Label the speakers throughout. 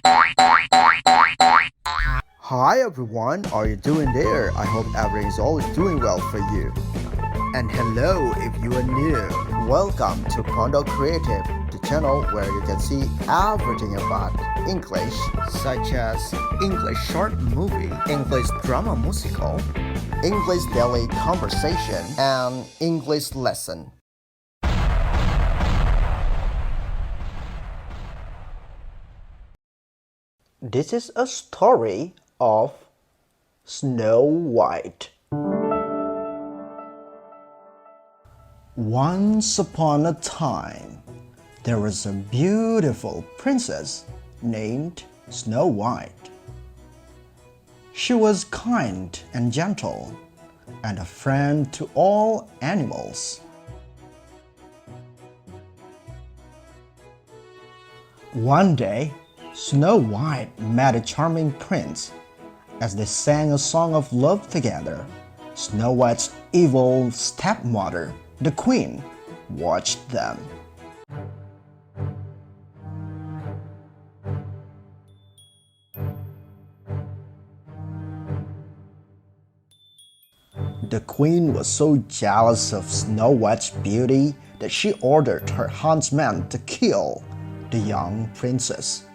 Speaker 1: Hi everyone, how are you doing there? I hope everything is always doing well for you. And hello if you are new. Welcome to Pondo Creative, the channel where you can see everything about English, such as English short movie, English drama musical, English daily conversation, and English lesson. This is a story of Snow White. Once upon a time, there was a beautiful princess named Snow White. She was kind and gentle, and a friend to all animals. One day, Snow White met a charming prince. As they sang a song of love together, Snow White's evil stepmother, the queen, watched them. The queen was so jealous of Snow White's beauty that she ordered her huntsman to kill the young princess.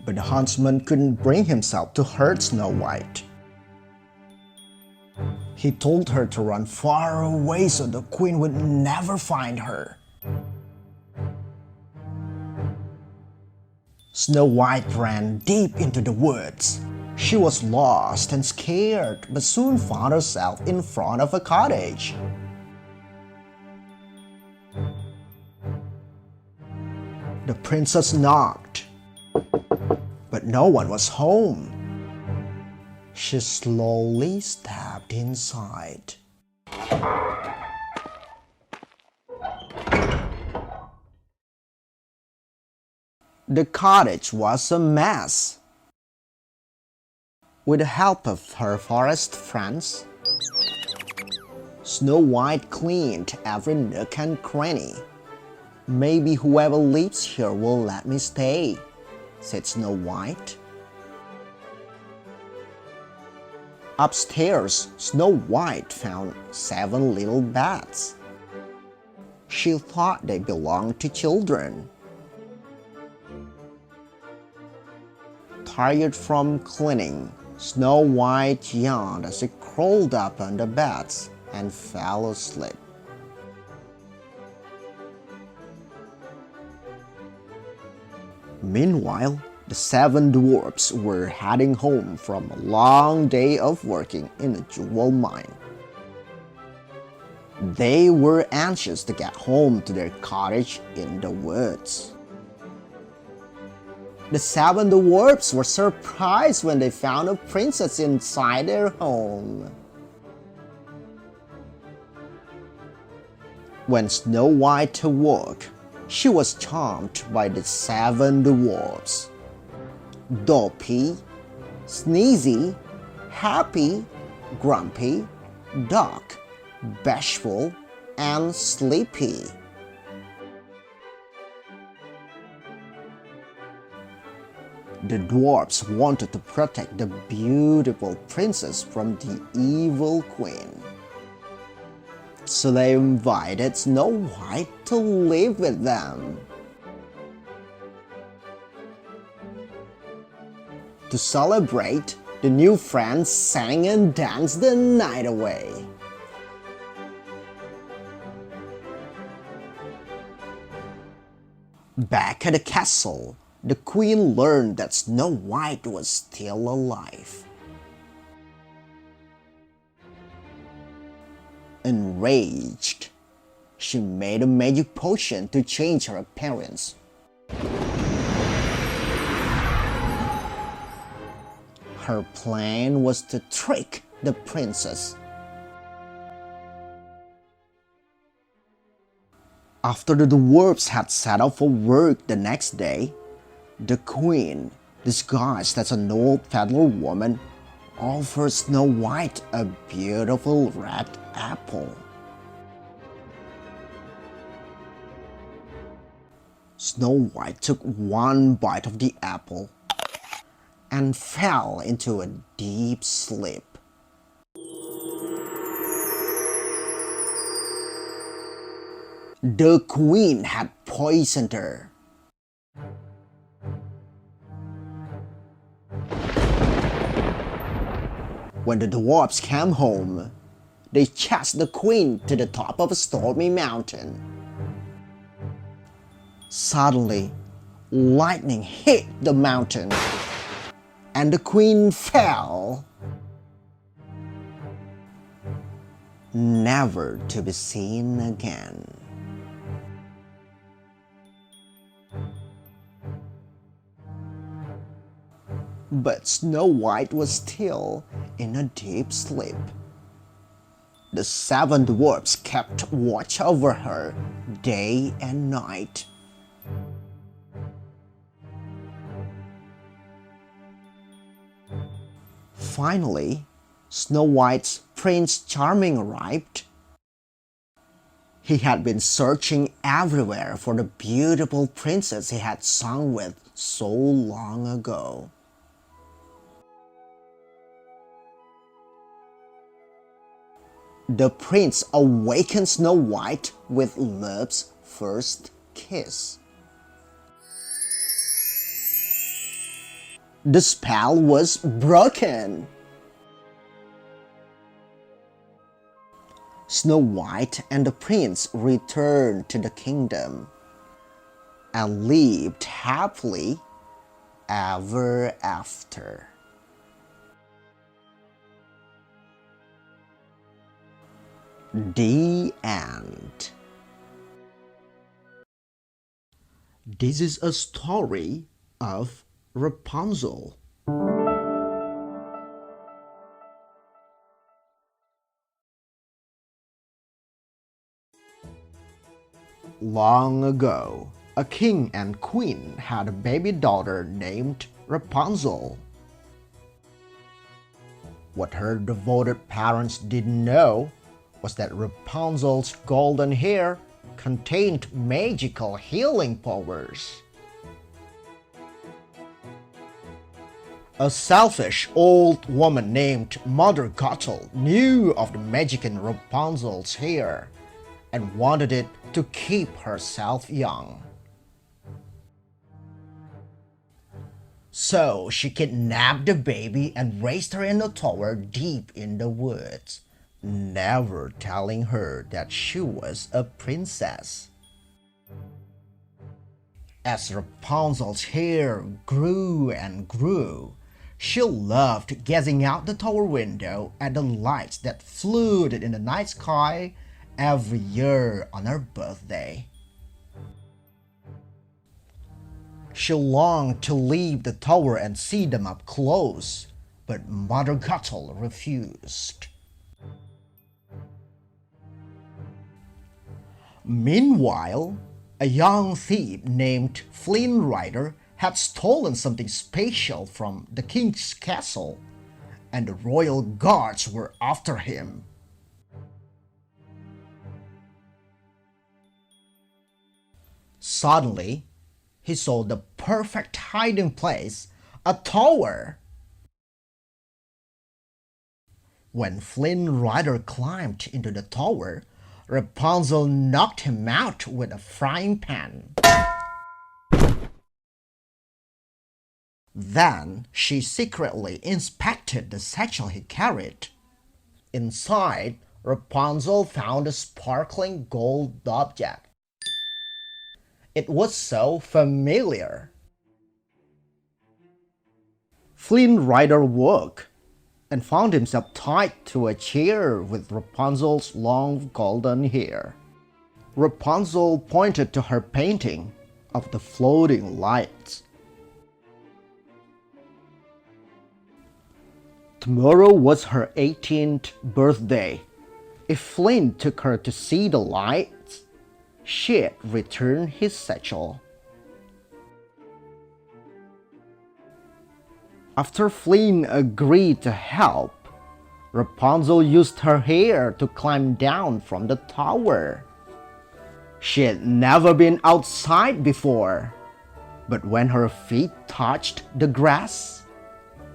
Speaker 1: But the huntsman couldn't bring himself to hurt Snow White. He told her to run far away so the queen would never find her. Snow White ran deep into the woods. She was lost and scared, but soon found herself in front of a cottage. The princess knocked, but no one was home. She slowly stepped inside. The cottage was a mess. With the help of her forest friends, Snow White cleaned every nook and cranny. "Maybe whoever lives here will let me stay," said Snow White. Upstairs, Snow White found 7 little beds. She thought they belonged to children. Tired from cleaning, Snow White yawned as she crawled up on the beds and fell asleep. Meanwhile, the 7 dwarfs were heading home from a long day of working in a jewel mine. They were anxious to get home to their cottage in the woods. The 7 dwarfs were surprised when they found a princess inside their home. When Snow White awoke, she was charmed by the 7 dwarfs: Dopey, Sneezy, Happy, Grumpy, Duck, Bashful, and Sleepy. The dwarfs wanted to protect the beautiful princess from the evil queen. So they invited Snow White to live with them. To celebrate, the new friends sang and danced the night away. Back at the castle, the queen learned that Snow White was still alive. Enraged, she made a magic potion to change her appearance. Her plan was to trick the princess. After the dwarfs had set out for work the next day, the queen, disguised as an old peddler woman, offered Snow White a beautiful red apple. Snow White took one bite of the apple and fell into a deep sleep. The queen had poisoned her. When the dwarfs came home, they chased the queen to the top of a stormy mountain. Suddenly, lightning hit the mountain, and the queen fell, never to be seen again. But Snow White was still in a deep sleep. The 7 dwarfs kept watch over her day and night. Finally, Snow White's Prince Charming arrived. He had been searching everywhere for the beautiful princess he had sung with so long ago. The prince awakened Snow White with love's first kiss. The spell was broken. Snow White and the prince returned to the kingdom and lived happily ever after. The end. This is a story of Rapunzel. Long ago, a king and queen had a baby daughter named Rapunzel. What her devoted parents didn't know was that Rapunzel's golden hair contained magical healing powers. A selfish old woman named Mother Gothel knew of the magic in Rapunzel's hair and wanted it to keep herself young. So she kidnapped the baby and raised her in a tower deep in the woods, never telling her that she was a princess. As Rapunzel's hair grew and grew, she loved gazing out the tower window at the lights that floated in the night sky every year on her birthday. She longed to leave the tower and see them up close, but Mother Gothel refused. Meanwhile, a young thief named Flynn Rider had stolen something special from the king's castle, and the royal guards were after him. Suddenly, he saw the perfect hiding place, a tower. When Flynn Rider climbed into the tower, Rapunzel knocked him out with a frying pan. Then she secretly inspected the satchel he carried. Inside, Rapunzel found a sparkling gold object. It was so familiar. Flynn Rider woke and found himself tied to a chair with Rapunzel's long golden hair. Rapunzel pointed to her painting of the floating lights. Tomorrow was her 18th birthday. If Flynn took her to see the lights, she'd return his satchel. After Flynn agreed to help, Rapunzel used her hair to climb down from the tower. She had never been outside before, but when her feet touched the grass,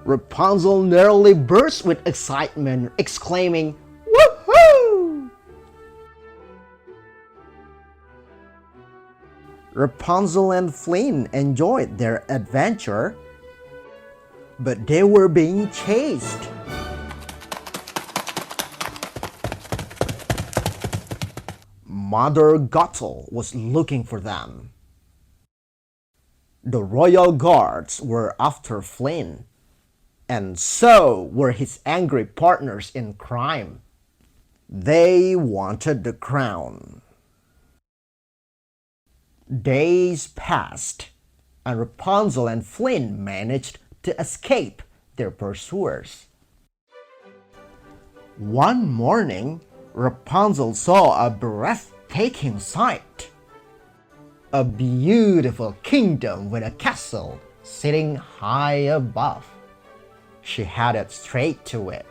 Speaker 1: Rapunzel nearly burst with excitement, exclaiming, "Woohoo!" Rapunzel and Flynn enjoyed their adventure, but they were being chased. Mother Gothel was looking for them. The royal guards were after Flynn, and so were his angry partners in crime. They wanted the crown. Days passed, and Rapunzel and Flynn managed to escape their pursuers. One morning, Rapunzel saw a breathtaking sight. A beautiful kingdom with a castle sitting high above. She headed straight to it.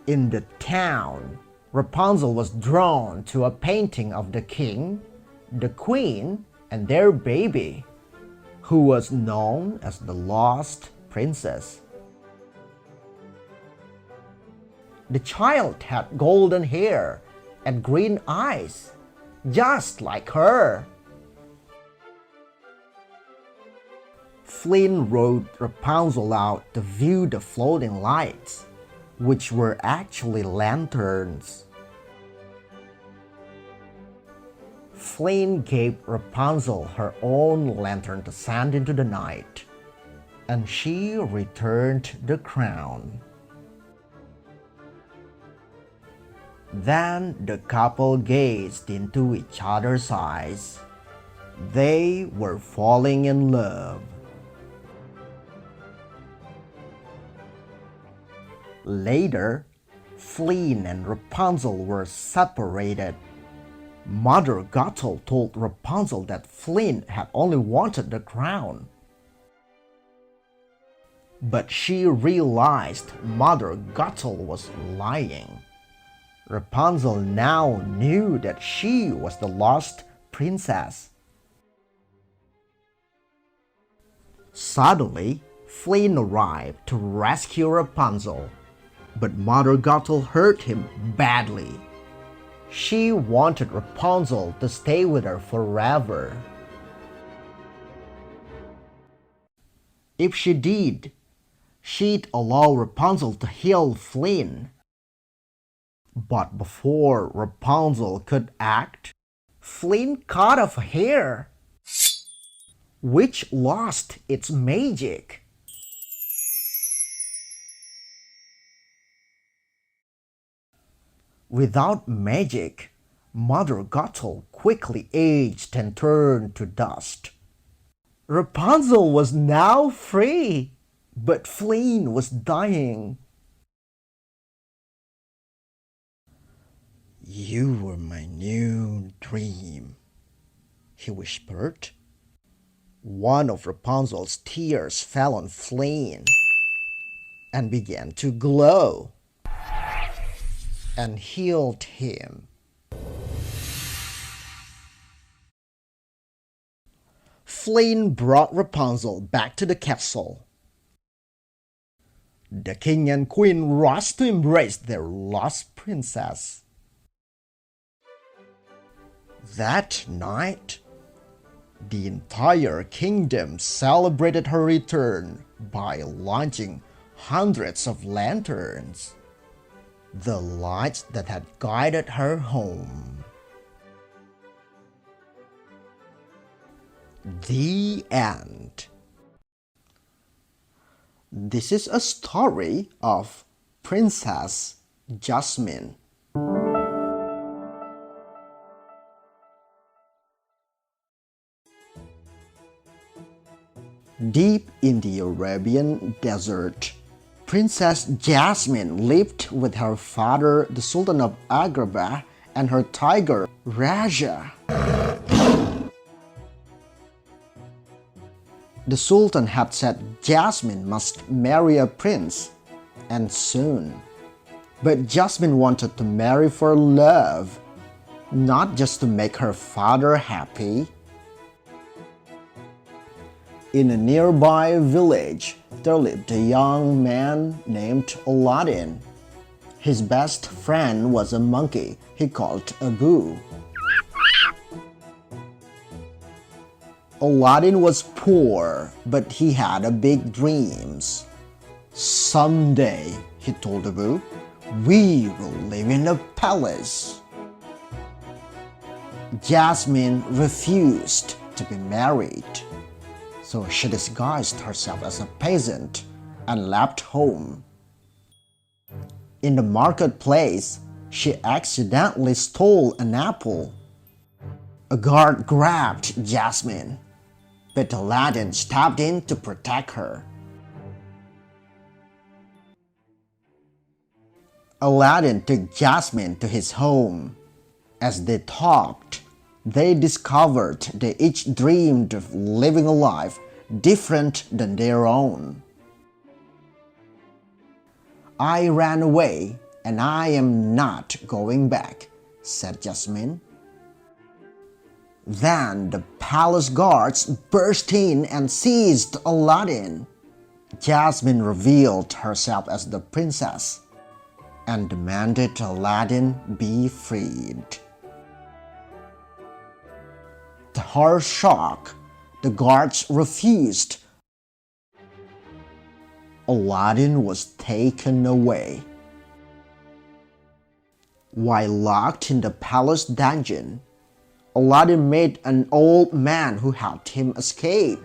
Speaker 1: In the town, Rapunzel was drawn to a painting of the king, the queen, and their baby, who was known as the Lost Princess. The child had golden hair and green eyes, just like her. Flynn rode Rapunzel out to view the floating lights, which were actually lanterns. Flynn gave Rapunzel her own lantern to send into the night, and she returned the crown. Then the couple gazed into each other's eyes. They were falling in love. Later, Flynn and Rapunzel were separated. Mother Gothel told Rapunzel that Flynn had only wanted the crown. But she realized Mother Gothel was lying. Rapunzel now knew that she was the lost princess. Suddenly, Flynn arrived to rescue Rapunzel, but Mother Gothel hurt him badly. She wanted Rapunzel to stay with her forever. If she did, she'd allow Rapunzel to heal Flynn. But before Rapunzel could act, Flynn cut off her hair, which lost its magic. Without magic, Mother Gothel quickly aged and turned to dust. Rapunzel was now free, but Flynn was dying. "You were my new dream," he whispered. One of Rapunzel's tears fell on Flynn and began to glow and healed him. Flynn brought Rapunzel back to the castle. The king and queen rushed to embrace their lost princess. That night, the entire kingdom celebrated her return by launching hundreds of lanterns, the lights that had guided her home. The end. This is a story of Princess Jasmine. Deep in the Arabian desert, Princess Jasmine lived with her father, the Sultan of Agrabah, and her tiger, Raja. The Sultan had said Jasmine must marry a prince, and soon. But Jasmine wanted to marry for love, not just to make her father happy. In a nearby village, there lived a young man named Aladdin. His best friend was a monkey he called Abu. Aladdin was poor, but he had a big dreams. Someday, he told Abu, we will live in a palace. Jasmine refused to be married, so she disguised herself as a peasant and left home. In the marketplace, she accidentally stole an apple. A guard grabbed Jasmine, but Aladdin stepped in to protect her. Aladdin took Jasmine to his home. As they talked, they discovered they each dreamed of living a life different than their own. I ran away and I am not going back, said Jasmine. Then the palace guards burst in and seized Aladdin. Jasmine revealed herself as the princess and demanded Aladdin be freed. To her shock, the guards refused. Aladdin was taken away. While locked in the palace dungeon, Aladdin met an old man who helped him escape.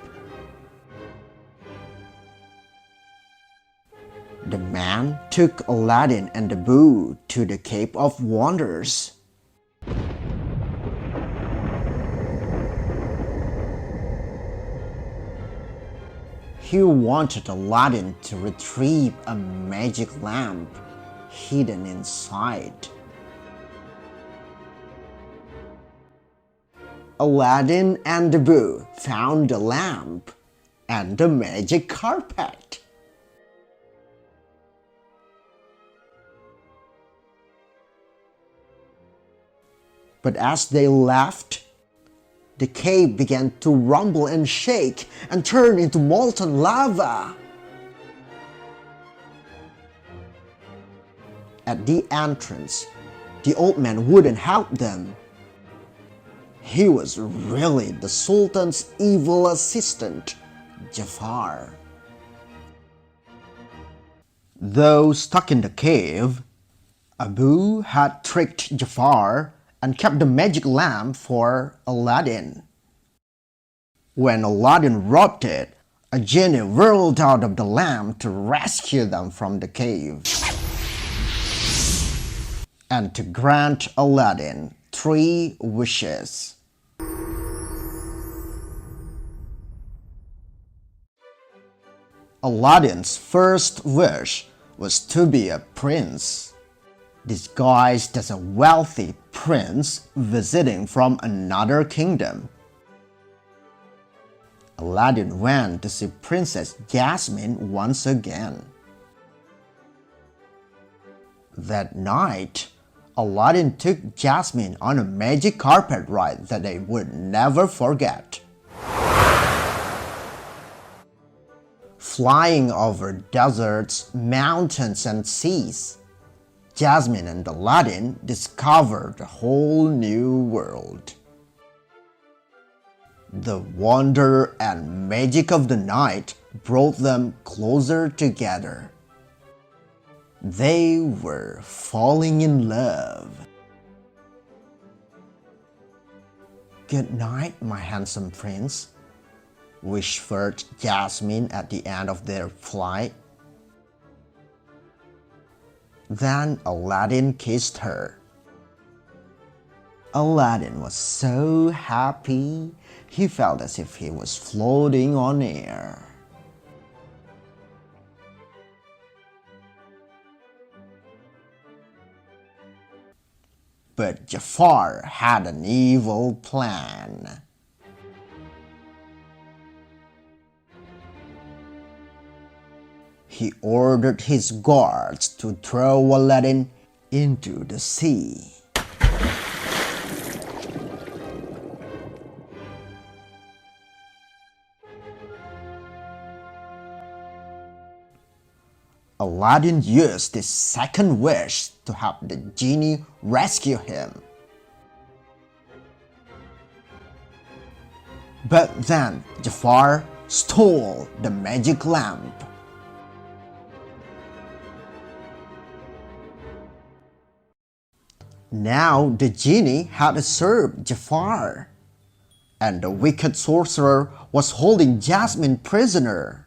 Speaker 1: The man took Aladdin and Abu to the Cave of Wonders. He wanted Aladdin to retrieve a magic lamp hidden inside. Aladdin and Abu found the lamp and the magic carpet. But as they left, the cave began to rumble and shake and turn into molten lava. At the entrance, the old man wouldn't help them. He was really the Sultan's evil assistant, Jafar. Though stuck in the cave, Abu had tricked Jafar and kept the magic lamp for Aladdin. When Aladdin robbed it, a genie whirled out of the lamp to rescue them from the cave and to grant Aladdin 3 wishes. Aladdin's first wish was to be a prince, disguised as a wealthy prince visiting from another kingdom. Aladdin went to see Princess Jasmine once again. That night, Aladdin took Jasmine on a magic carpet ride that they would never forget. Flying over deserts, mountains, and seas, Jasmine and Aladdin discovered a whole new world. The wonder and magic of the night brought them closer together. They were falling in love. "Good night, my handsome prince," whispered Jasmine at the end of their flight. Then Aladdin kissed her. Aladdin was so happy, he felt as if he was floating on air. But Jafar had an evil plan. He ordered his guards to throw Aladdin into the sea. Aladdin used his second wish to have the genie rescue him. But then Jafar stole the magic lamp. Now the genie had served Jafar, and the wicked sorcerer was holding Jasmine prisoner.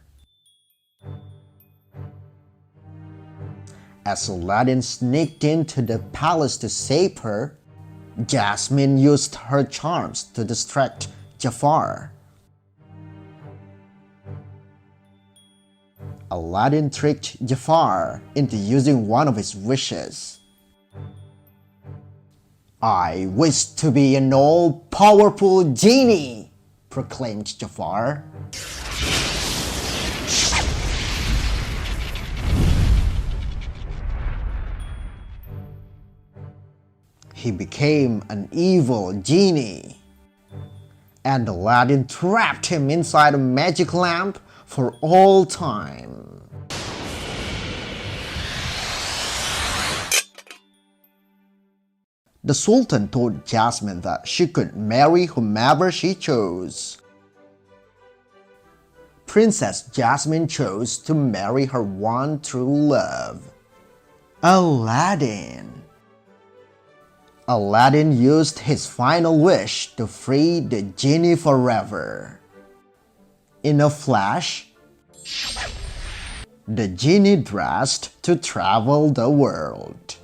Speaker 1: As Aladdin sneaked into the palace to save her, Jasmine used her charms to distract Jafar. Aladdin tricked Jafar into using one of his wishes. "I wish to be an all-powerful genie," proclaimed Jafar. He became an evil genie, and Aladdin trapped him inside a magic lamp for all time. The Sultan told Jasmine that she could marry whomever she chose. Princess Jasmine chose to marry her one true love, Aladdin. Aladdin used his final wish to free the genie forever. In a flash, the genie dressed to travel the world.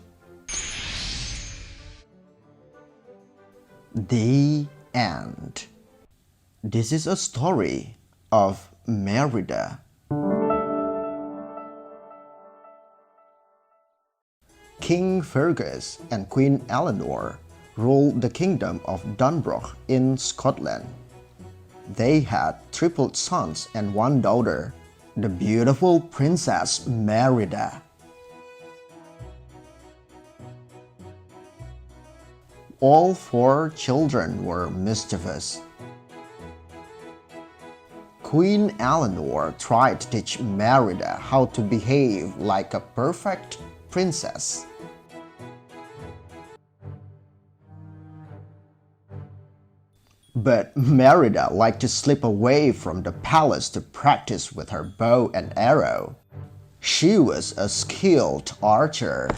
Speaker 1: The end. This is a story of Merida. King Fergus and Queen Eleanor ruled the kingdom of Dunbroch in Scotland. They had triple sons and one daughter, the beautiful Princess Merida. All four children were mischievous. Queen Eleanor tried to teach Merida how to behave like a perfect princess. But Merida liked to slip away from the palace to practice with her bow and arrow. She was a skilled archer.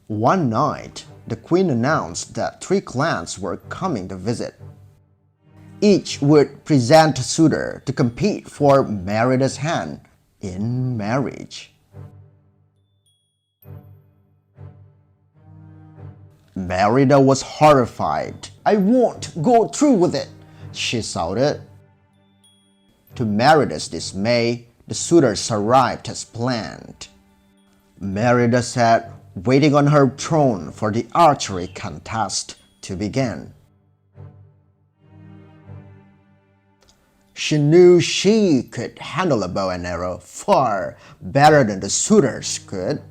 Speaker 1: One night, the queen announced that 3 clans were coming to visit. Each would present a suitor to compete for Merida's hand in marriage. Merida was horrified. "I won't go through with it," she shouted. To Merida's dismay, the suitors arrived as planned. Merida sat waiting on her throne for the archery contest to begin. She knew she could handle a bow and arrow far better than the suitors could.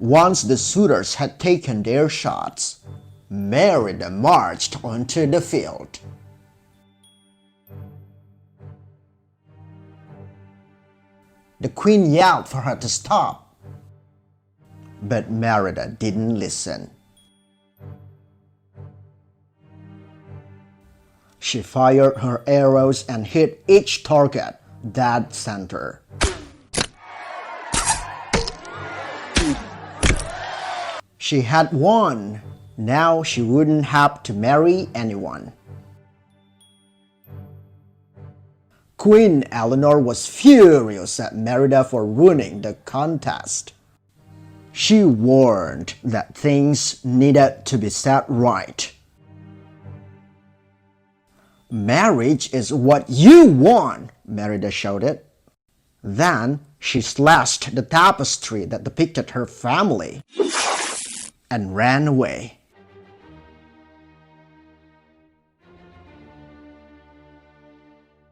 Speaker 1: Once the suitors had taken their shots, Merida marched onto the field. The queen yelled for her to stop, but Merida didn't listen. She fired her arrows and hit each target dead center. She had won. Now she wouldn't have to marry anyone. Queen Eleanor was furious at Merida for ruining the contest. She warned that things needed to be set right. "Marriage is what you want," Merida shouted. Then she slashed the tapestry that depicted her family and ran away.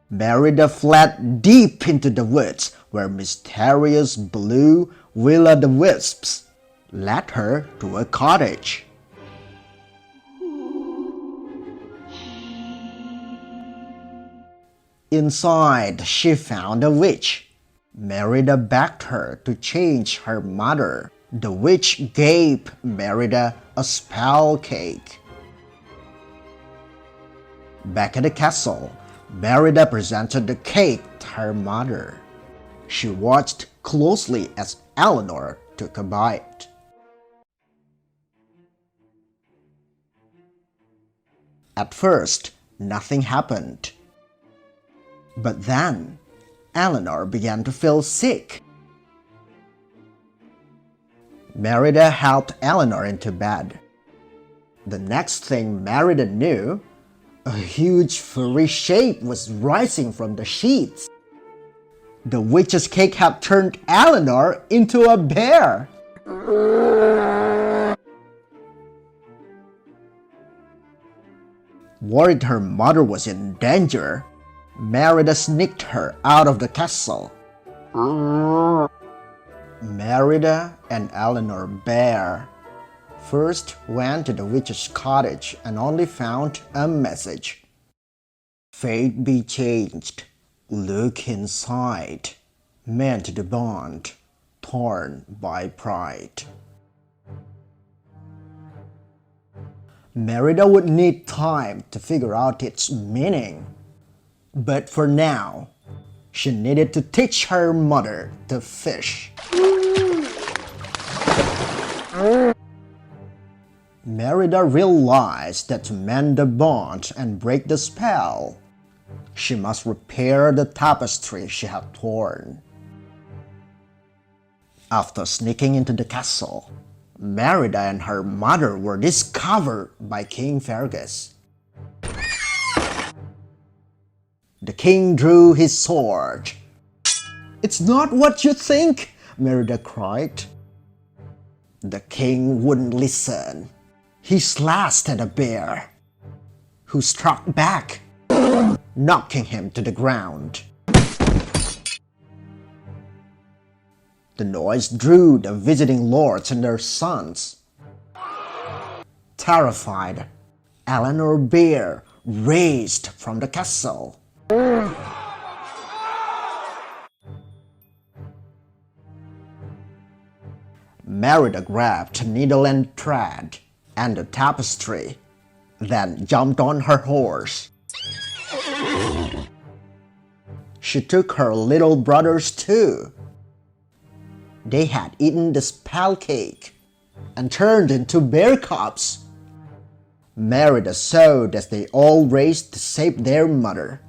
Speaker 1: Merida fled deep into the woods where mysterious blue will-o'-the-wisps led her to a cottage. Inside, she found a witch. Merida begged her to change her mother. The witch gave Merida a spell cake. Back at the castle, Merida presented the cake to her mother. She watched closely as Eleanor took a bite. At first, nothing happened. But then, Eleanor began to feel sick. Merida helped Eleanor into bed. The next thing Merida knew, a huge furry shape was rising from the sheets. The witch's cake had turned Eleanor into a bear. Worried her mother was in danger, Merida sneaked her out of the castle. Merida and Eleanor Bear first went to the witch's cottage and only found a message. Fate be changed, look inside, meant to bond, torn by pride. Merida would need time to figure out its meaning. But for now, she needed to teach her mother to fish. Merida realized that to mend the bond and break the spell, she must repair the tapestry she had torn. After sneaking into the castle, Merida and her mother were discovered by King Fergus. The king drew his sword. "It's not what you think," Merida cried. The king wouldn't listen. He slashed at the bear, who struck back, knocking him to the ground. The noise drew the visiting lords and their sons. Terrified, Eleanor Bear raced from the castle. Merida grabbed needle and thread and the tapestry, then jumped on her horse. She took her little brothers too. They had eaten the spell cake and turned into bear cubs. Merida saw that they all raced to save their mother.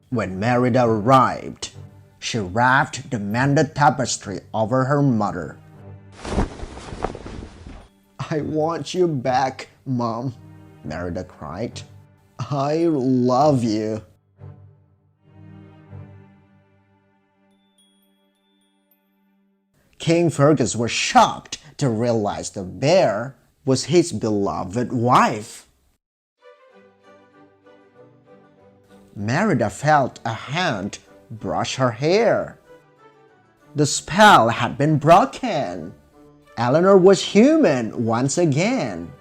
Speaker 1: When Merida arrived, she wrapped the mended tapestry over her mother. "I want you back, Mom," Merida cried. "I love you." King Fergus was shocked to realize the bear was his beloved wife. Merida felt a hand brush her hair. The spell had been broken. Eleanor was human once again.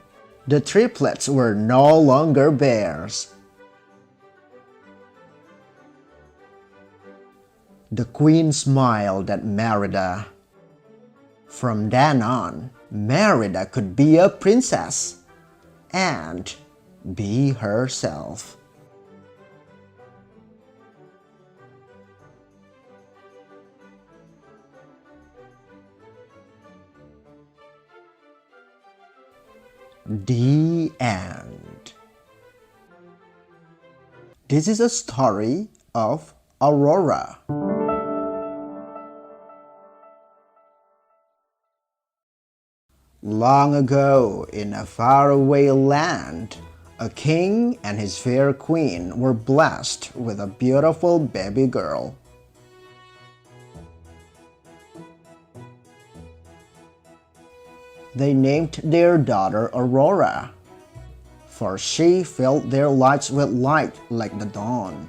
Speaker 1: The triplets were no longer bears. The queen smiled at Merida. From then on, Merida could be a princess and be herself. The end. This is a story of Aurora. Long ago, in a faraway land, a king and his fair queen were blessed with a beautiful baby girl. They named their daughter Aurora. for she filled their lives with light like the dawn.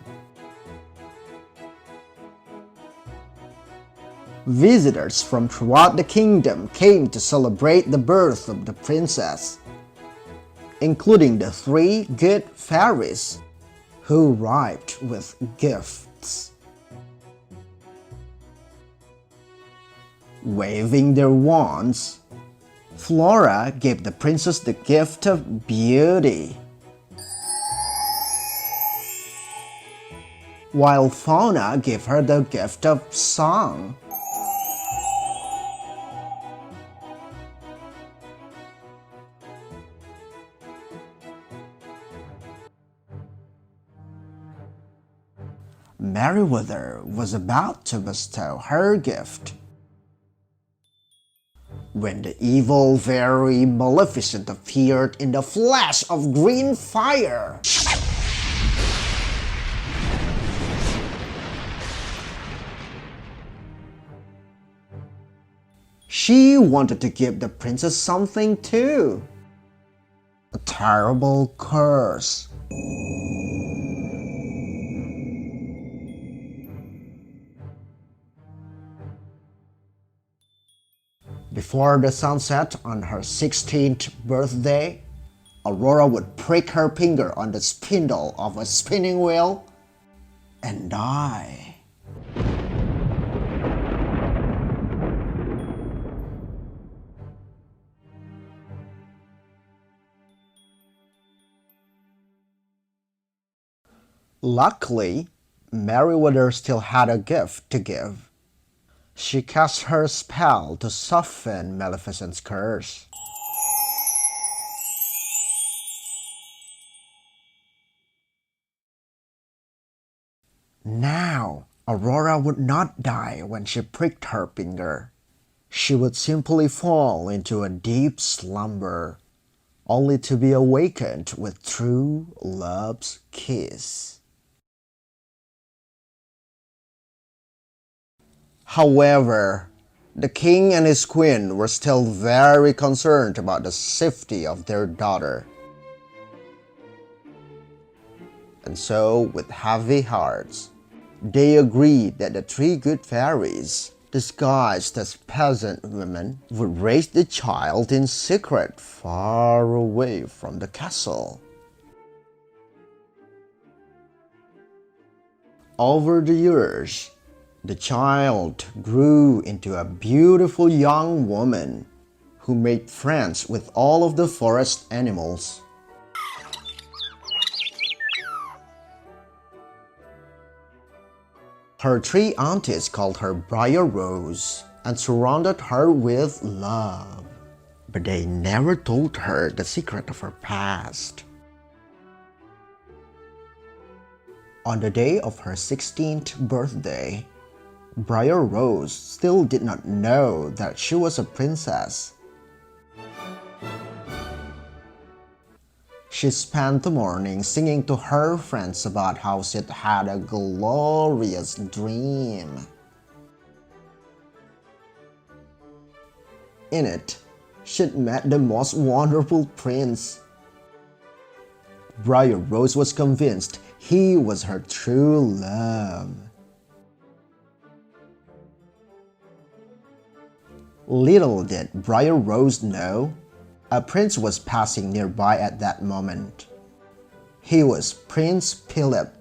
Speaker 1: Visitors from throughout the kingdom came to celebrate the birth of the princess, including the 3 good fairies who arrived with gifts. Waving their wands, Flora gave the princess the gift of beauty, while Fauna gave her the gift of song. Merida was about to bestow her gift when the evil fairy Maleficent appeared in the flash of green fire. She wanted to give the princess something too. A terrible curse. Before the sunset on her 16th birthday, Aurora would prick her finger on the spindle of a spinning wheel and die. Luckily, Merida still had a gift to give. She cast her spell to soften Maleficent's curse. Now, Aurora would not die when she pricked her finger. She would simply fall into a deep slumber, only to be awakened with true love's kiss. However, the king and his queen were still very concerned about the safety of their daughter. And so, with heavy hearts, they agreed that the 3 good fairies, disguised as peasant women, would raise the child in secret far away from the castle. Over the years, the child grew into a beautiful young woman who made friends with all of the forest animals. Her 3 aunties called her Briar Rose and surrounded her with love, but they never told her the secret of her past. On the day of her 16th birthday, Briar Rose still did not know that she was a princess. She spent the morning singing to her friends about how she'd had a glorious dream. In it, she'd met the most wonderful prince. Briar Rose was convinced he was her true love. Little did Briar Rose know, a prince was passing nearby at that moment. He was Prince Philip,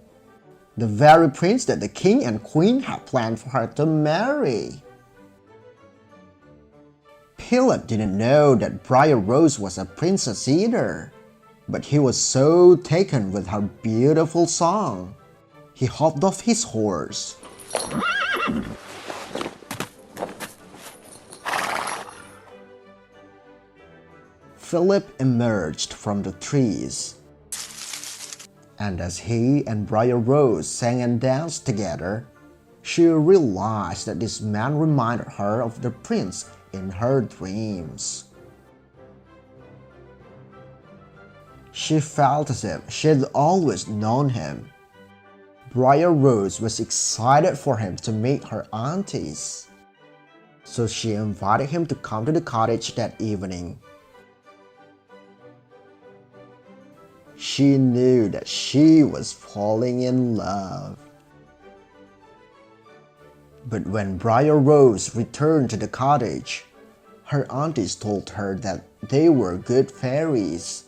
Speaker 1: the very prince that the king and queen had planned for her to marry. Philip didn't know that Briar Rose was a princess either, but he was so taken with her beautiful song, he hopped off his horse. Philip emerged from the trees, and as he and Briar Rose sang and danced together, she realized that this man reminded her of the prince in her dreams. She felt as if she'd always known him. Briar Rose was excited for him to meet her aunties, so she invited him to come to the cottage that evening. She knew that she was falling in love. But when Briar Rose returned to the cottage, her aunties told her that they were good fairies,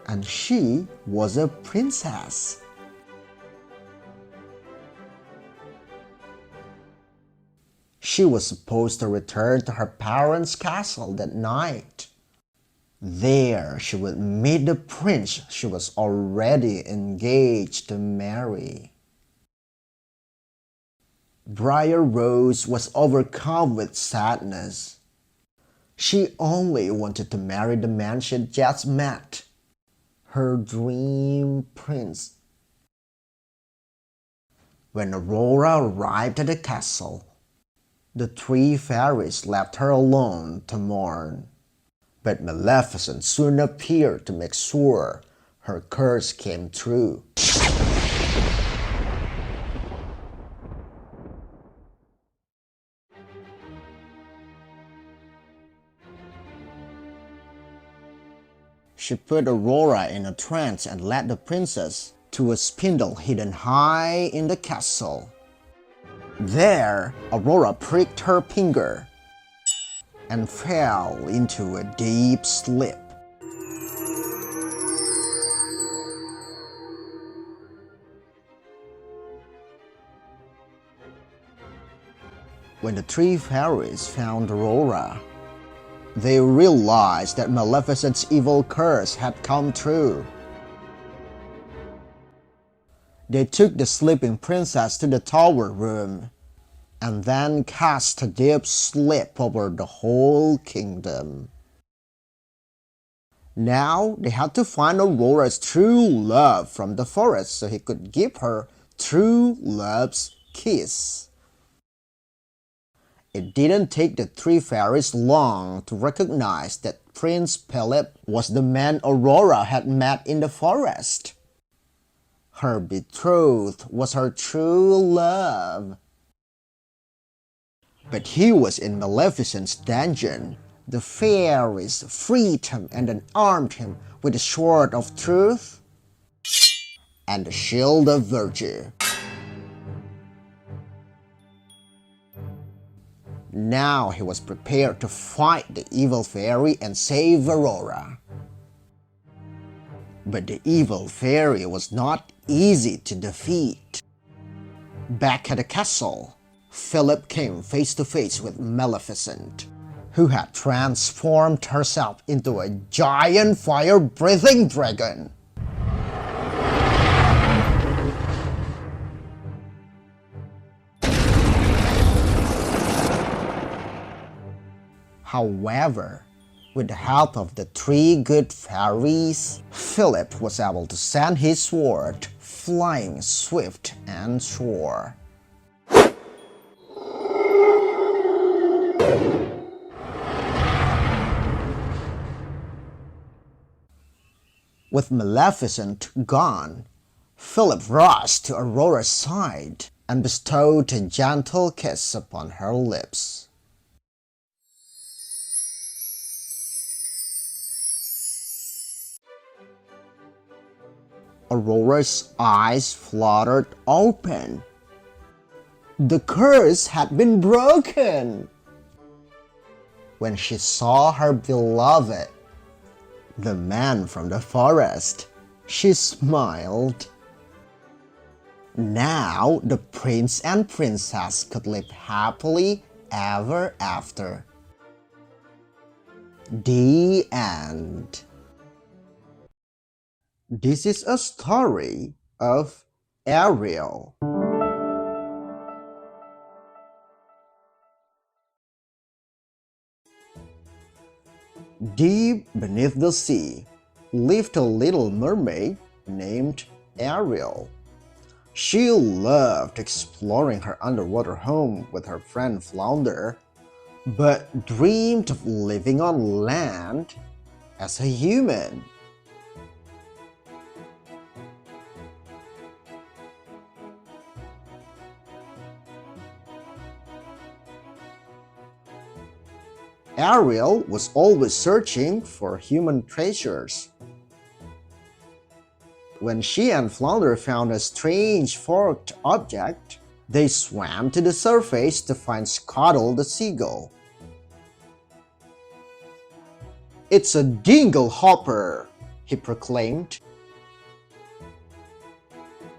Speaker 1: and she was a princess. She was supposed to return to her parents' castle that night. There she would meet the prince she was already engaged to marry. Briar Rose was overcome with sadness. She only wanted to marry the man she had just met, her dream prince. When Aurora arrived at the castle, the three fairies left her alone to mourn. But Maleficent soon appeared to make sure her curse came true. She put Aurora in a trance and led the princess to a spindle hidden high in the castle. There, Aurora pricked her finger and fell into a deep sleep. When the three fairies found Aurora, they realized that Maleficent's evil curse had come true. They took the sleeping princess to the tower room and then cast a deep sleep over the whole kingdom. Now they had to find Aurora's true love from the forest so he could give her true love's kiss. It didn't take the three fairies long to recognize that Prince Philip was the man Aurora had met in the forest. Her betrothed was her true love. But he was in Maleficent's dungeon. The fairies freed him and then armed him with the sword of truth and the shield of virtue. Now he was prepared to fight the evil fairy and save Aurora. But the evil fairy was not easy to defeat. Back at the castle, Philip came face to face with Maleficent, who had transformed herself into a giant fire-breathing dragon. However, with the help of the three good fairies, Philip was able to send his sword flying swift and sure. With Maleficent gone, Philip rushed to Aurora's side and bestowed a gentle kiss upon her lips. Aurora's eyes fluttered open. The curse had been broken. When she saw her beloved, the man from the forest, she smiled. Now the prince and princess could live happily ever after. The end. This is a story of Ariel. Deep beneath the sea lived a little mermaid named Ariel. She loved exploring her underwater home with her friend Flounder, but dreamed of living on land as a human. Ariel was always searching for human treasures. When she and Flounder found a strange forked object, they swam to the surface to find Scuttle the seagull. "It's a dingle hopper," he proclaimed.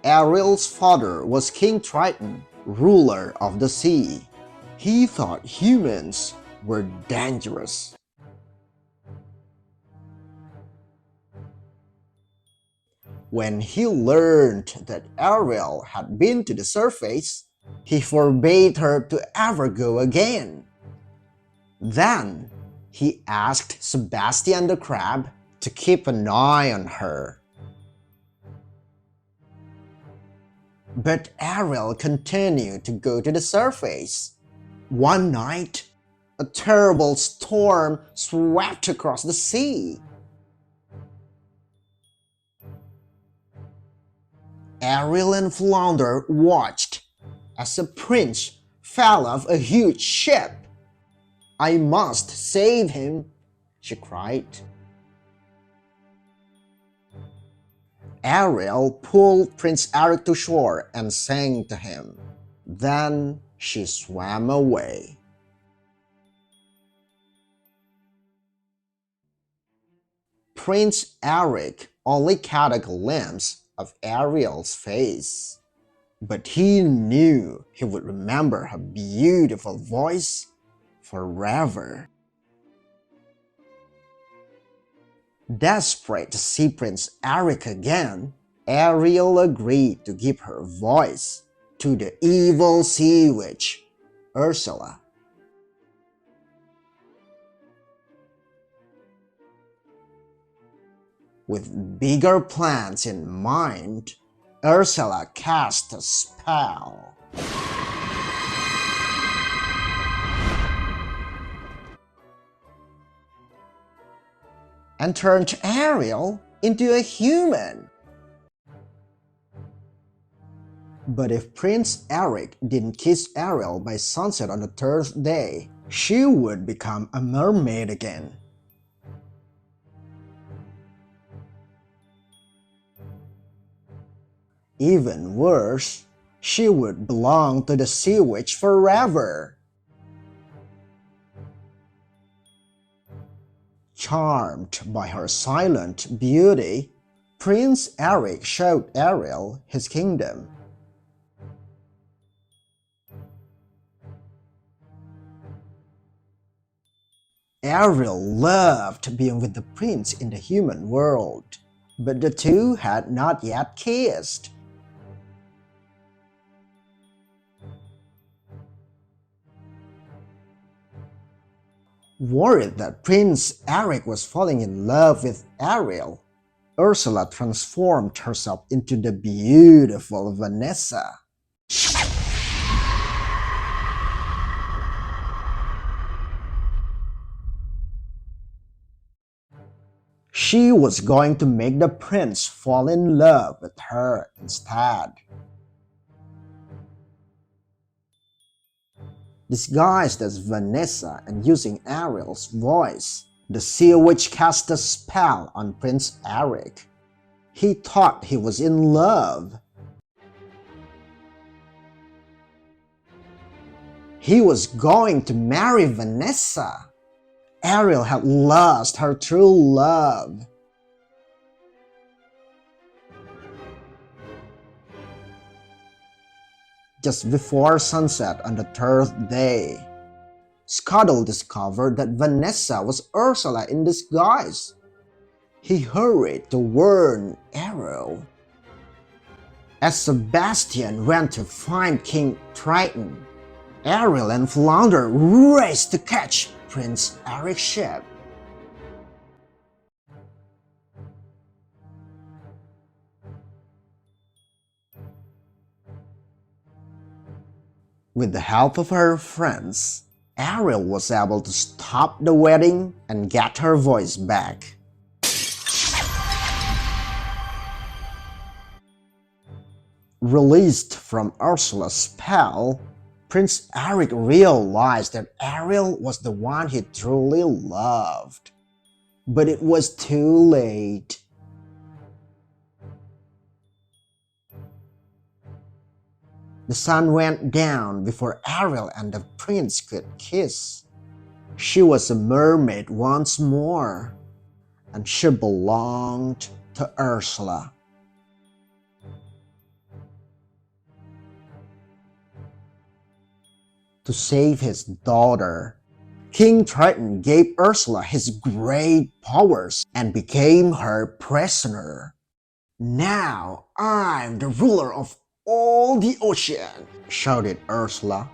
Speaker 1: Ariel's father was King Triton, ruler of the sea. He thought humans were dangerous. When he learned that Ariel had been to the surface, he forbade her to ever go again. Then, he asked Sebastian the crab to keep an eye on her. But Ariel continued to go to the surface. One night, a terrible storm swept across the sea. Ariel and Flounder watched as a prince fell off a huge ship. "I must save him," she cried. Ariel pulled Prince Eric to shore and sang to him. Then she swam away. Prince Eric only caught a glimpse of Ariel's face, but he knew he would remember her beautiful voice forever. Desperate to see Prince Eric again, Ariel agreed to give her voice to the evil sea witch, Ursula. With bigger plans in mind, Ursula cast a spell. And turned Ariel into a human. But if Prince Eric didn't kiss Ariel by sunset on the third day, she would become a mermaid again. Even worse, she would belong to the sea witch forever. Charmed by her silent beauty, Prince Eric showed Ariel his kingdom. Ariel loved being with the prince in the human world, but the two had not yet kissed. Worried that Prince Eric was falling in love with Ariel, Ursula transformed herself into the beautiful Vanessa. She was going to make the prince fall in love with her instead. Disguised as Vanessa and using Ariel's voice, the sea witch cast a spell on Prince Eric. He thought he was in love. He was going to marry Vanessa. Ariel had lost her true love. Just before sunset on the third day, Scuttle discovered that Vanessa was Ursula in disguise. He hurried to warn Ariel. As Sebastian went to find King Triton, Ariel and Flounder raced to catch Prince Eric's ship. With the help of her friends, Ariel was able to stop the wedding and get her voice back. Released from Ursula's spell, Prince Eric realized that Ariel was the one he truly loved. But it was too late. The sun went down before Ariel and the prince could kiss. She was a mermaid once more, and she belonged to Ursula. To save his daughter, King Triton gave Ursula his great powers and became her prisoner. "Now I'm the ruler of all the ocean," shouted Ursula.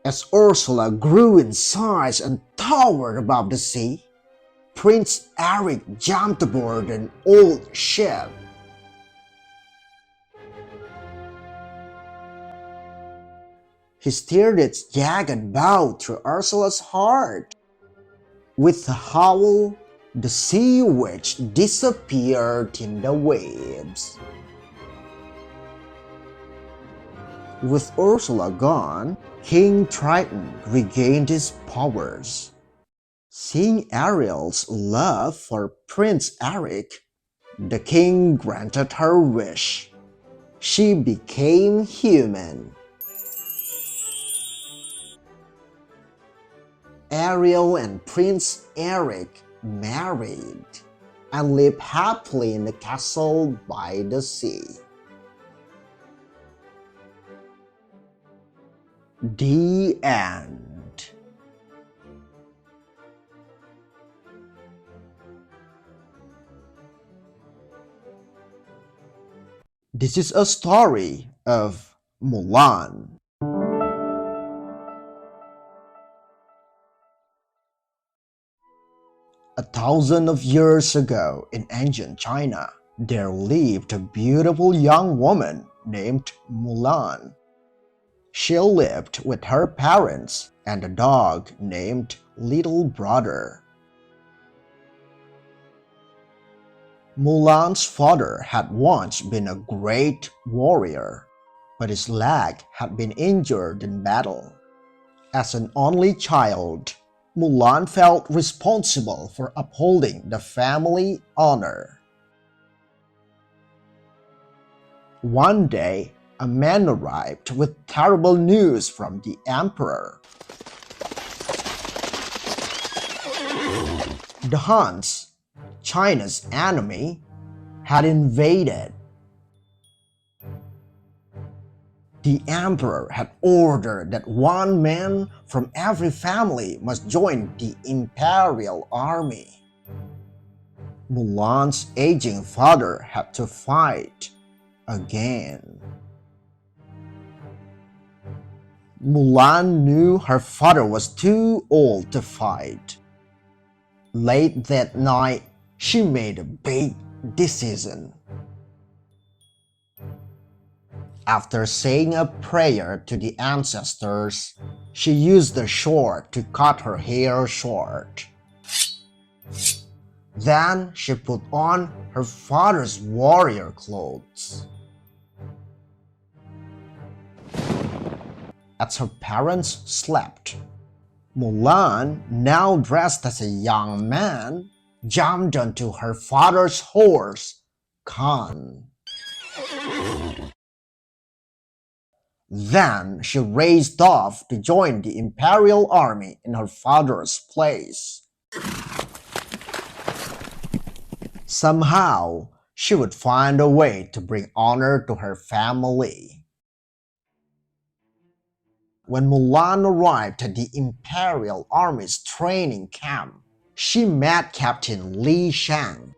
Speaker 1: As Ursula grew in size and towered above the sea, Prince Eric jumped aboard an old ship. He steered its jagged bow through Ursula's heart. With a howl, the sea witch disappeared in the waves. With Ursula gone, King Triton regained his powers. Seeing Ariel's love for Prince Eric, the king granted her wish. She became human. Ariel and Prince Eric married and lived happily in the castle by the sea. The end. This is a story of Mulan. A thousand of years ago in ancient China, there lived a beautiful young woman named Mulan. She lived with her parents and a dog named Little Brother. Mulan's father had once been a great warrior, but his leg had been injured in battle. As an only child, Mulan felt responsible for upholding the family honor. One day, a man arrived with terrible news from the emperor. The Huns, China's enemy, had invaded. The emperor had ordered that one man from every family must join the imperial army. Mulan's aging father had to fight again. Mulan knew her father was too old to fight. Late that night, she made a big decision. After saying a prayer to the ancestors, she used the sword to cut her hair short. Then she put on her father's warrior clothes. As her parents slept, Mulan, now dressed as a young man, jumped onto her father's horse, Khan. Then she raced off to join the imperial army in her father's place. Somehow, she would find a way to bring honor to her family. When Mulan arrived at the imperial army's training camp, she met Captain Li Shang.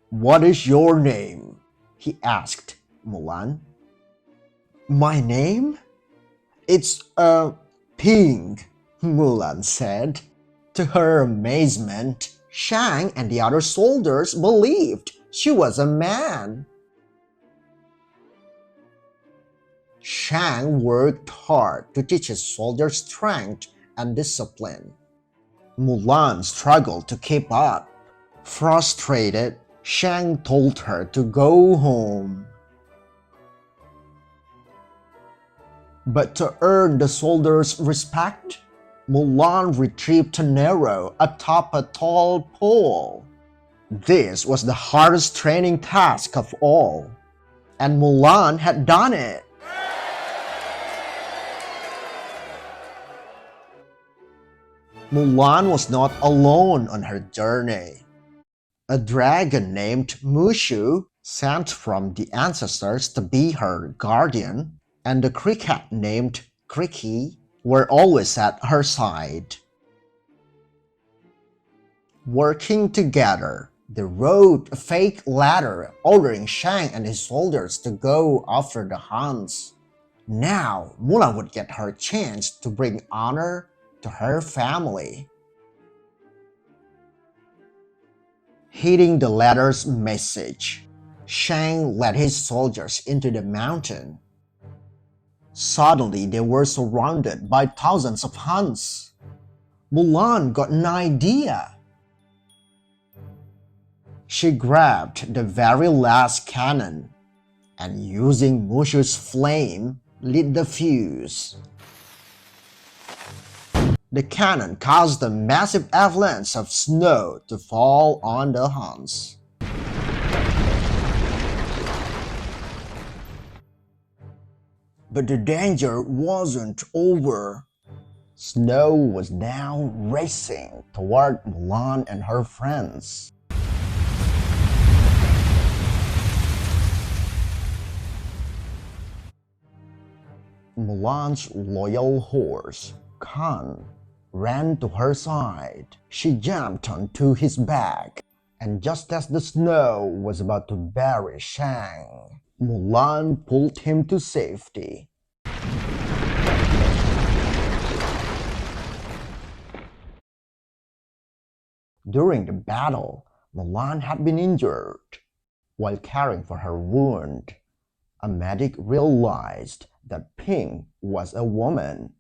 Speaker 1: "What is your name?" he asked Mulan. "My name? It's Pink," Mulan said. To her amazement, Shang and the other soldiers believed she was a man. Shang worked hard to teach his soldiers strength and discipline. Mulan struggled to keep up. Frustrated, Shang told her to go home. But to earn the soldiers' respect, Mulan retrieved an arrow atop a tall pole. This was the hardest training task of all, and Mulan had done it. Mulan was not alone on her journey. A dragon named Mushu, sent from the ancestors to be her guardian, and a cricket named Cricky were always at her side. Working together, they wrote a fake letter ordering Shang and his soldiers to go after the Huns. Now, Mulan would get her chance to bring honor to her family. Heeding the letter's message, Shang led his soldiers into the mountain. Suddenly, they were surrounded by thousands of Huns. Mulan got an idea. She grabbed the very last cannon and, using Mushu's flame, lit the fuse. The cannon caused a massive avalanche of snow to fall on the Huns. But the danger wasn't over. Snow was now racing toward Mulan and her friends. Mulan's loyal horse, Khan, ran to her side. She jumped onto his back, and just as the snow was about to bury Shang, Mulan pulled him to safety. During the battle, Mulan had been injured. While caring for her wound, a medic realized that Ping was a woman.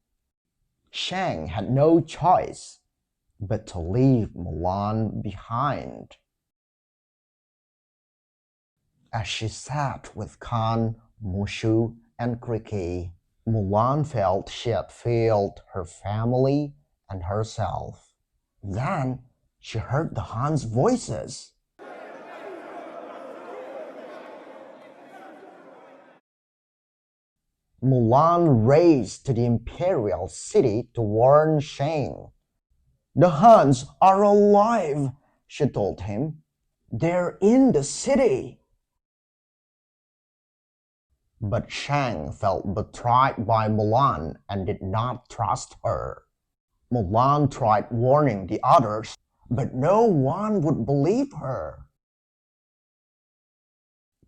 Speaker 1: Shang had no choice but to leave Mulan behind. As she sat with Khan, Mushu, and Cricky, Mulan felt she had failed her family and herself. Then she heard the Han's voices. Mulan raced to the imperial city to warn Shang. "The Huns are alive," she told him. "They're in the city." But Shang felt betrayed by Mulan and did not trust her. Mulan tried warning the others, but no one would believe her.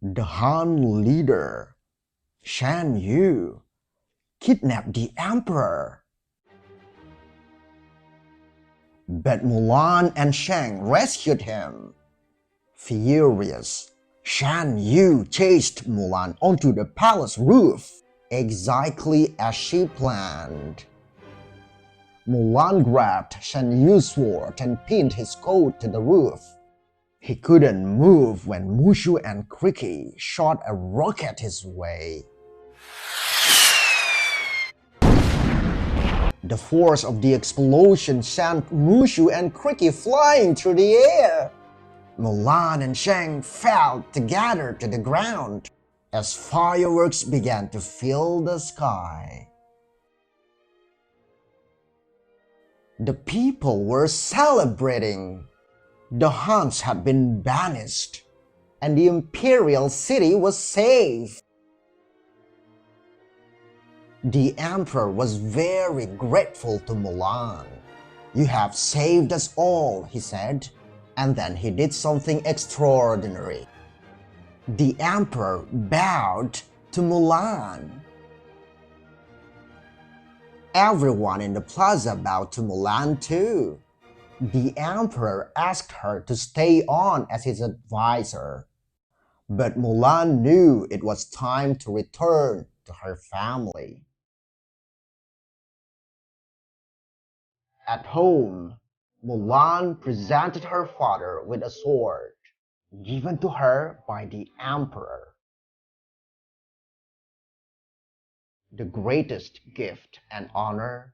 Speaker 1: The Han leader, Shan Yu, kidnapped the emperor. But Mulan and Shang rescued him. Furious, Shan Yu chased Mulan onto the palace roof, exactly as she planned. Mulan grabbed Shan Yu's sword and pinned his coat to the roof. He couldn't move when Mushu and Cricky shot a rocket his way. The force of the explosion sent Mushu and Cricky flying through the air. Mulan and Shang fell together to the ground as fireworks began to fill the sky. The people were celebrating. The Huns had been banished, and the imperial city was safe. The emperor was very grateful to Mulan. "You have saved us all," he said, and then he did something extraordinary. The emperor bowed to Mulan. Everyone in the plaza bowed to Mulan too. The emperor asked her to stay on as his advisor, but Mulan knew it was time to return to her family. At home, Mulan presented her father with a sword given to her by the emperor. "The greatest gift and honor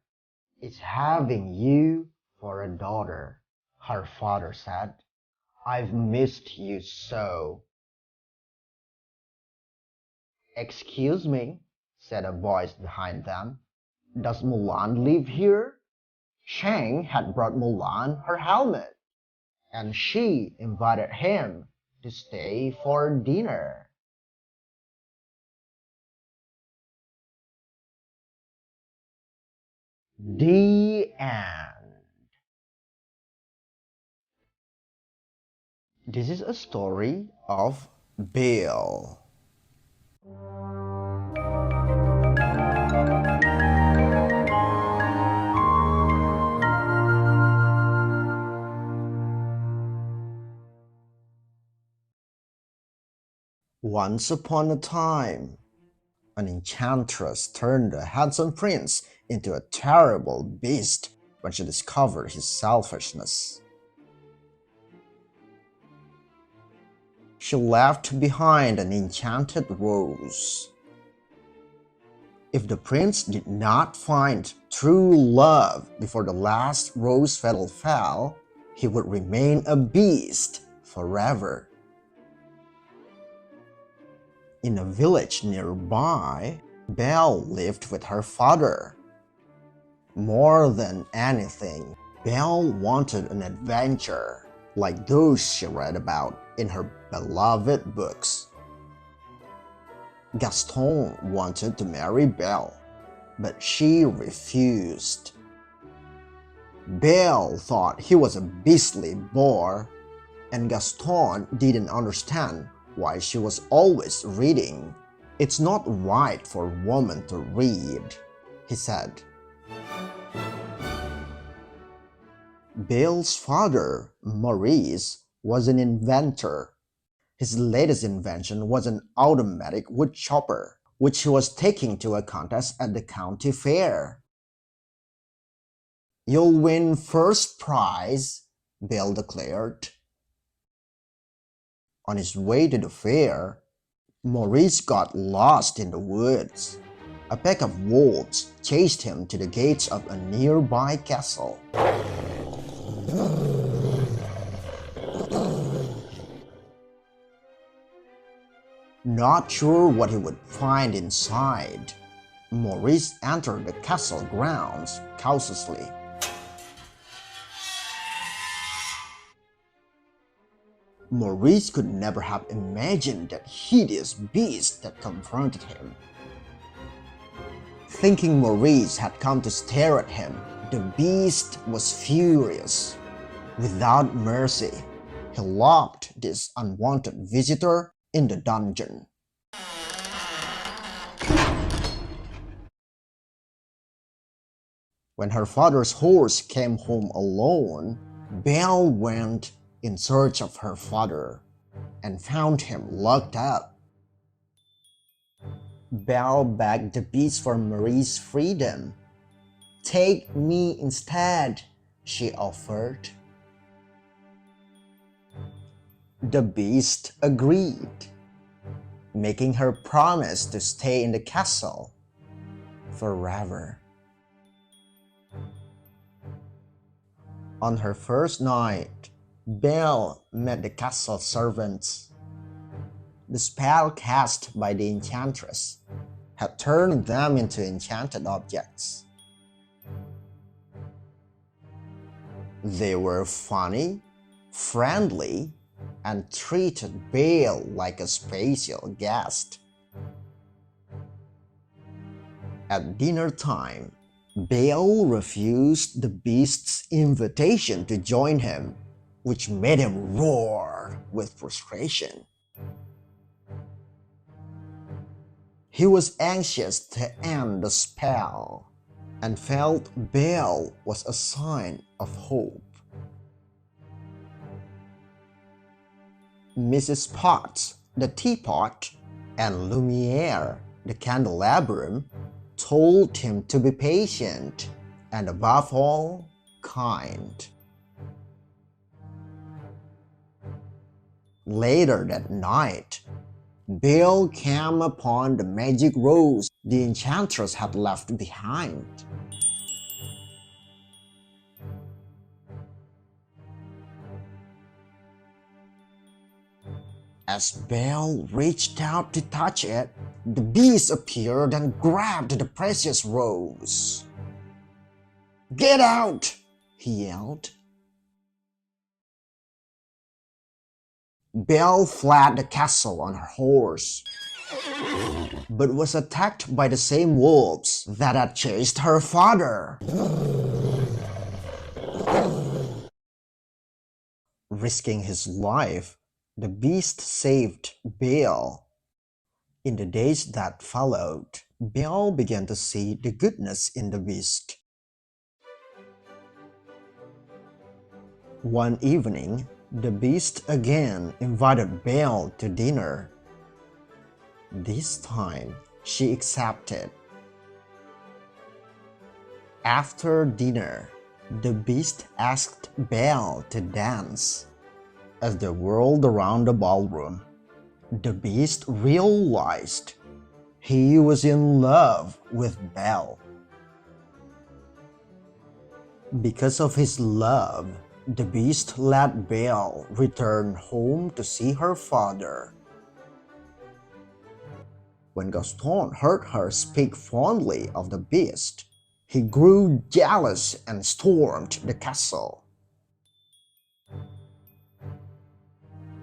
Speaker 1: is having you for a daughter," her father said. I've missed you so. Excuse me, said a voice behind them. Does Mulan live here? Chang had brought Mulan her helmet, and she invited him to stay for dinner. The end. This is a story of Belle. Once upon a time, an enchantress turned a handsome prince into a terrible beast when she discovered his selfishness. She left behind an enchanted rose. If the prince did not find true love before the last rose petal fell, he would remain a beast forever. In a village nearby, Belle lived with her father. More than anything, Belle wanted an adventure like those she read about in her beloved books. Gaston wanted to marry Belle, but she refused. Belle thought he was a beastly bore, and Gaston didn't understand why she was always reading. It's not right for a woman to read, he said. Belle's father, Maurice, was an inventor. His latest invention was an automatic wood chopper, which he was taking to a contest at the county fair. "You'll win first prize," Belle declared. On his way to the fair, Maurice got lost in the woods. A pack of wolves chased him to the gates of a nearby castle. Not sure what he would find inside, Maurice entered the castle grounds cautiously. Maurice could never have imagined that hideous beast that confronted him. Thinking Maurice had come to stare at him, the beast was furious. Without mercy, he locked this unwanted visitor in the dungeon. When her father's horse came home alone, Belle went in search of her father and found him locked up. Belle begged the beast for Marie's freedom. "Take me instead," she offered. The beast agreed, making her promise to stay in the castle forever. On her first night, Belle met the castle servants. The spell cast by the enchantress had turned them into enchanted objects. They were funny, friendly, and treated Belle like a special guest. At dinner time, Belle refused the beast's invitation to join him, which made him roar with frustration. He was anxious to end the spell and felt Belle was a sign of hope. Mrs. Potts, the teapot, and Lumiere, the candelabrum, told him to be patient and, above all, kind. Later that night, Belle came upon the magic rose the enchantress had left behind. As Belle reached out to touch it, the beast appeared and grabbed the precious rose. "Get out!" he yelled. Belle fled the castle on her horse, but was attacked by the same wolves that had chased her father. Risking his life, the beast saved Belle. In the days that followed, Belle began to see the goodness in the beast. One evening, the beast again invited Belle to dinner. This time, she accepted. After dinner, the beast asked Belle to dance. As they whirled around the ballroom, the beast realized he was in love with Belle. Because of his love, the beast let Belle return home to see her father. When Gaston heard her speak fondly of the beast, he grew jealous and stormed the castle.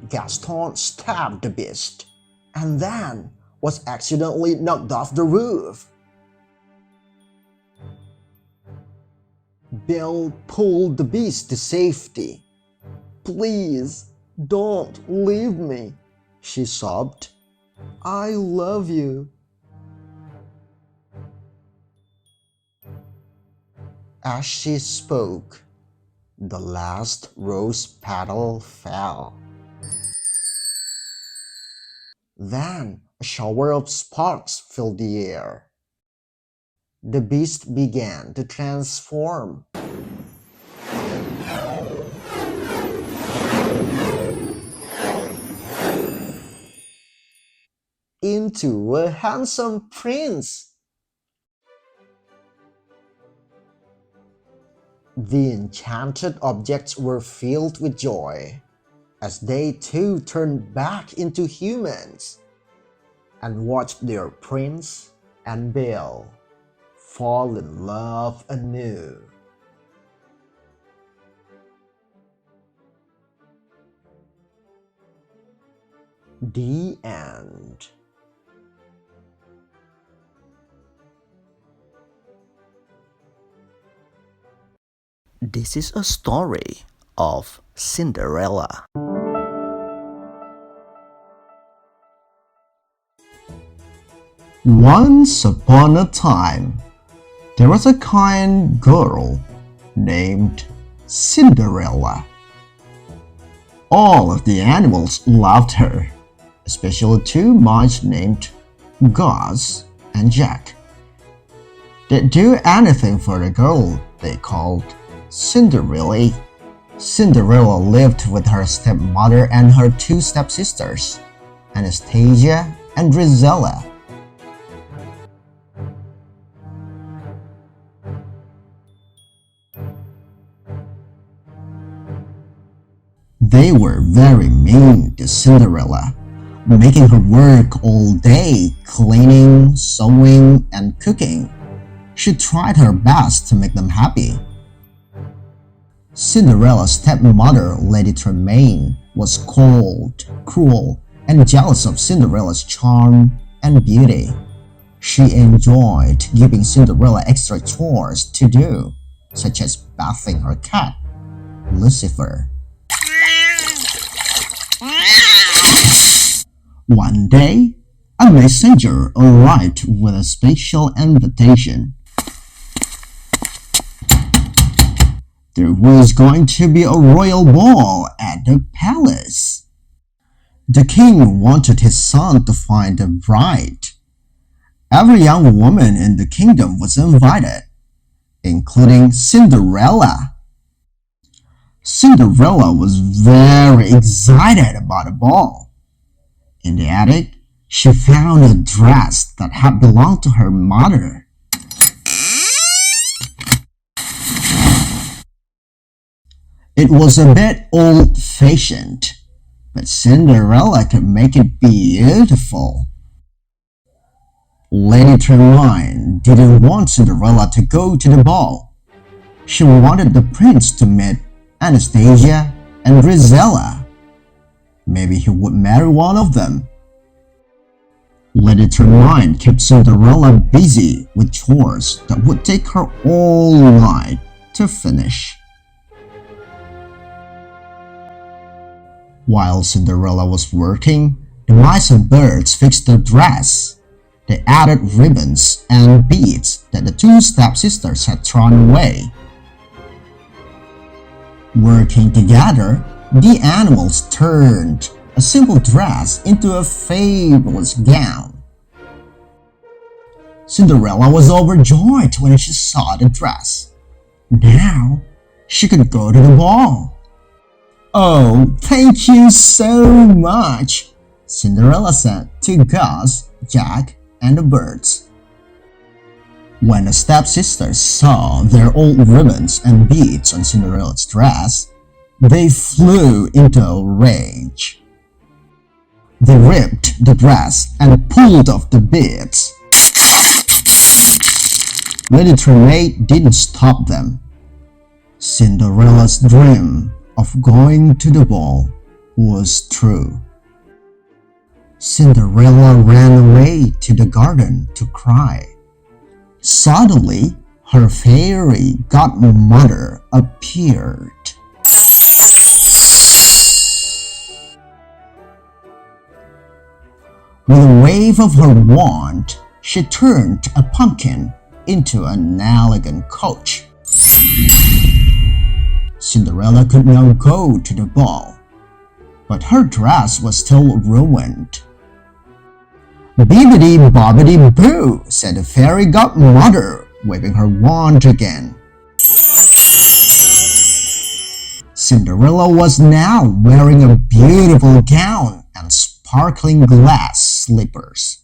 Speaker 1: Gaston stabbed the beast and then was accidentally knocked off the roof. Belle pulled the beast to safety. "Please, don't leave me," she sobbed. "I love you." As she spoke, the last rose petal fell. Then a shower of sparks filled the air. The beast began to transform. Into a handsome prince. The enchanted objects were filled with joy as they too turned back into humans and watched their prince and Belle fall in love anew. The end. This is a story of Cinderella. Once upon a time, there was a kind girl named Cinderella. All of the animals loved her, especially two mice named Gus and Jack. They'd do anything for the girl they called Cinderella. Cinderella lived with her stepmother and her two stepsisters, Anastasia and Drizella. They were very mean to Cinderella, making her work all day cleaning, sewing, and cooking. She tried her best to make them happy. Cinderella's stepmother, Lady Tremaine, was cold, cruel, and jealous of Cinderella's charm and beauty. She enjoyed giving Cinderella extra chores to do, such as bathing her cat, Lucifer. One day, a messenger arrived with a special invitation. There was going to be a royal ball at the palace. The king wanted his son to find a bride. Every young woman in the kingdom was invited, including Cinderella. Cinderella was very excited about the ball. In the attic, she found a dress that had belonged to her mother. It was a bit old-fashioned, but Cinderella could make it beautiful. Lady Tremaine didn't want Cinderella to go to the ball. She wanted the prince to meet Anastasia and Drizella. Maybe he would marry one of them. Lady Tremaine kept Cinderella busy with chores that would take her all night to finish. While Cinderella was working, the mice and birds fixed her dress. They added ribbons and beads that the two stepsisters had thrown away. Working together, the animals turned a simple dress into a fabulous gown. Cinderella was overjoyed when she saw the dress. Now she could go to the ball. "Oh, thank you so much," Cinderella said to Gus, Jack, and the birds. When the stepsisters saw their old ribbons and beads on Cinderella's dress, they flew into a rage. They ripped the dress and pulled off the beads. Lady Tremaine didn't stop them. Cinderella's dream of going to the ball was true. Cinderella ran away to the garden to cry. Suddenly, her fairy godmother appeared. With a wave of her wand, she turned a pumpkin into an elegant coach. Cinderella could now go to the ball, but her dress was still ruined. "Bibbidi bobbidi boo," said the fairy godmother, waving her wand again. Cinderella was now wearing a beautiful gown and sparkling glass slippers.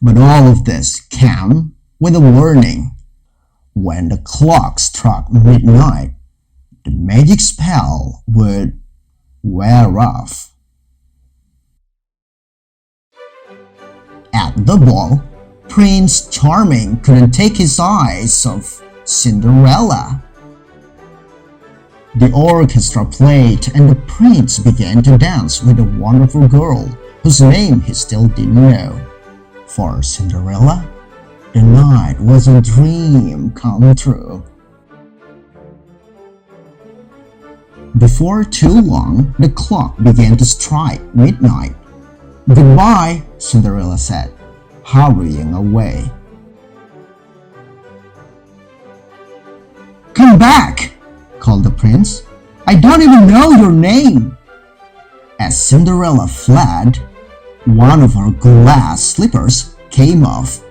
Speaker 1: But all of this came with a warning. When the clock struck midnight, the magic spell would wear off. At the ball, Prince Charming couldn't take his eyes off Cinderella. The orchestra played and the prince began to dance with a wonderful girl whose name he still didn't know. For Cinderella, the night was a dream come true. Before too long, the clock began to strike midnight. "Goodbye," Cinderella said, hurrying away. "Come back," called the prince. "I don't even know your name." As Cinderella fled, one of her glass slippers came off.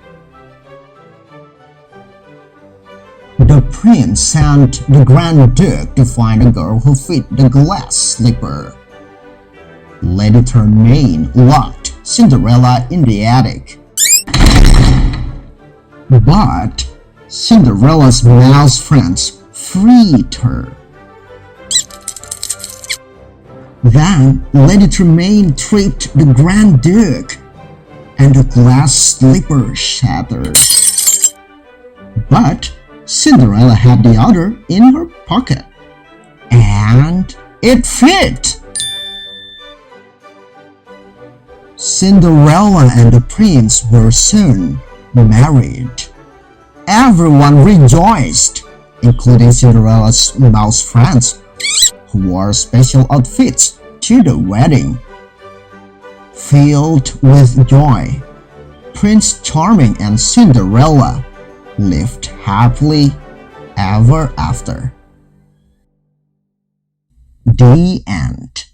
Speaker 1: The prince sent the Grand Duke to find a girl who fit the glass slipper. Lady Tremaine locked Cinderella in the attic. But Cinderella's mouse friends freed her. Then Lady Tremaine tripped the Grand Duke, and the glass slipper shattered. But Cinderella had the other in her pocket, and it fit! Cinderella and the prince were soon married. Everyone rejoiced, including Cinderella's mouse friends, who wore special outfits to the wedding. Filled with joy, Prince Charming and Cinderella lived happily ever after. The end.